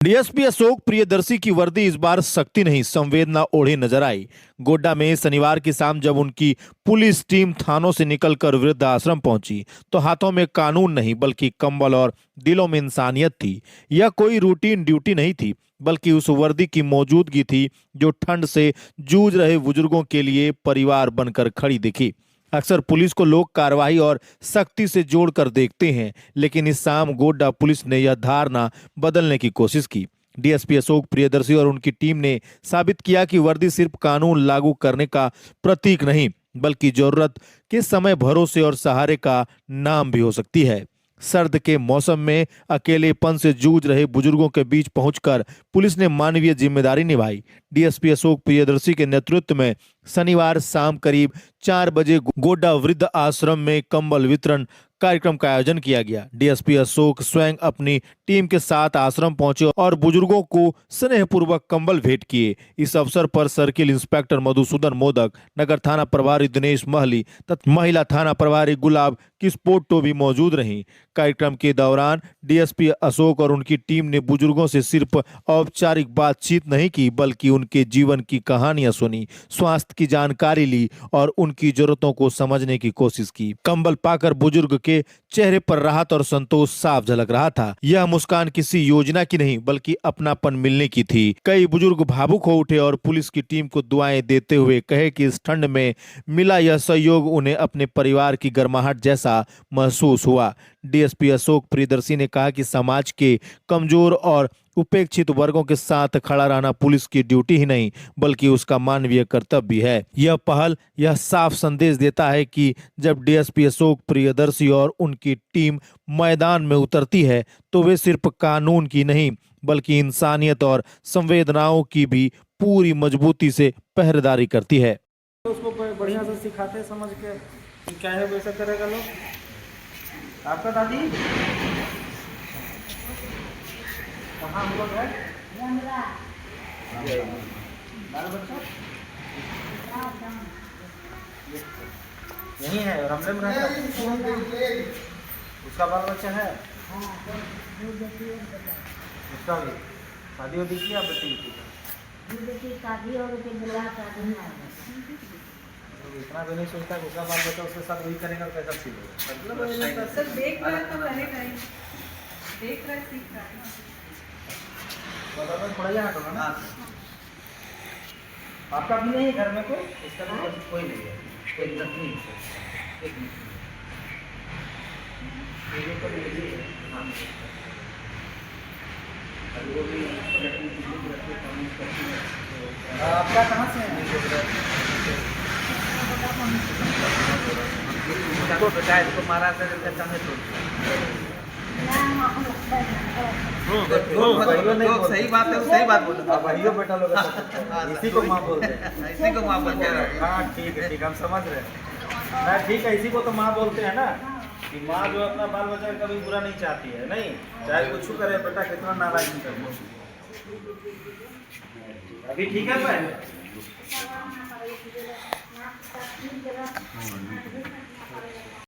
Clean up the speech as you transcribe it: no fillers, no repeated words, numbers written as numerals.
DSP Ashok Priyadarshi की वर्दी इस बार सख्ती नहीं संवेदना ओढ़े नजर आई। गोड्डा में शनिवार की शाम जब उनकी पुलिस टीम थानों से निकलकर वृद्ध आश्रम पहुंची तो हाथों में कानून नहीं बल्कि कंबल और दिलों में इंसानियत थी। यह कोई रूटीन ड्यूटी नहीं थी बल्कि उस वर्दी की मौजूदगी थी जो ठंड से जूझ रहे बुजुर्गों के लिए परिवार बनकर खड़ी दिखी। अक्सर पुलिस को लोग कार्रवाई और सख्ती से जोड़कर देखते हैं, लेकिन इस शाम गोड्डा पुलिस ने यह धारणा बदलने की कोशिश की। डीएसपी अशोक प्रियदर्शी और उनकी टीम ने साबित किया कि वर्दी सिर्फ कानून लागू करने का प्रतीक नहीं बल्कि जरूरत के समय भरोसे और सहारे का नाम भी हो सकती है। सर्द के मौसम में अकेलेपन से जूझ रहे बुजुर्गों के बीच पहुंचकर पुलिस ने मानवीय जिम्मेदारी निभाई। डीएसपी अशोक प्रियदर्शी के नेतृत्व में शनिवार शाम करीब 4 बजे गोड्डा वृद्ध आश्रम में कंबल वितरण कार्यक्रम का आयोजन किया गया। डीएसपी अशोक स्वयं अपनी टीम के साथ आश्रम पहुंचे और बुजुर्गों को स्नेहपूर्वक कंबल भेंट किए। इस अवसर पर सर्किल इंस्पेक्टर मधुसूदन मोदक, नगर थाना प्रभारी दिनेश महली तथा महिला थाना प्रभारी गुलाब किस्पोट्टो भी मौजूद रहीं। कार्यक्रम के दौरान डीएसपी अशोक और उनकी टीम ने बुजुर्गों से सिर्फ औपचारिक बातचीत नहीं की बल्कि उनके जीवन की कहानियां सुनी, स्वास्थ्य की जानकारी ली और उनकी जरूरतों को समझने की कोशिश की। कंबल पाकर बुजुर्ग के चेहरे पर राहत और संतोष साफ झलक रहा था। यह मुस्कान किसी योजना की नहीं बल्कि अपनापन मिलने की थी। कई बुजुर्ग भावुक हो उठे और पुलिस की टीम को दुआएं देते हुए कहे कि इस ठंड में मिला यह सहयोग उन्हें अपने परिवार की गर्माहट जैसा महसूस हुआ। डीएसपी अशोक प्रियदर्शी ने कहा कि समाज के कमजोर और उपेक्षित वर्गों के साथ खड़ा रहना पुलिस की ड्यूटी ही नहीं बल्कि उसका मानवीय कर्तव्य भी है। यह पहल यह साफ संदेश देता है कि जब डीएसपी अशोक प्रियदर्शी और उनकी टीम मैदान में उतरती है तो वे सिर्फ कानून की नहीं बल्कि इंसानियत और संवेदनाओं की भी पूरी मजबूती से पहरेदारी करती है। उसको बढ़िया से सिखाते समझ के क्या है वैसा करेगा लोग। आपका दादी कहाँ हम लोग है? बाल बच्चा यही है रमले में रहता है। उसका बाल बच्चा है? उसका भी शादी वादी किया बेटी की? शादी और इतना भी नहीं सोचता कि उसका बाल बच्चा उसके साथ वही करेगा तो कैसा सीख होगा। सर देख रहा है तो रहेगा ही, देख रहा है सीख रहा है। थोड़ा यहाँ हटो ना। आपका भी नहीं है घर में कोई? इसका भी कोई नहीं है, कोई नहीं है। एक मिनट ये तो ये है। हाँ अभी वो भी आपका कहाँ से है? बेटा इसको मारा था सही बात है, सही बात बोलो। भाइयों बेटा लोग इसी को माँ बोलते हैं, इसी को माँ बोलते हैं। हाँ ठीक है, ठीक हम समझ रहे हैं ना। ठीक है, इसी को तो माँ बोलते हैं ना कि माँ जो अपना बाल बच्चा कभी बुरा नहीं चाहती है, नहीं चाहे कुछ करे बेटा कितना नाराज कर। अभी ठीक है भाई।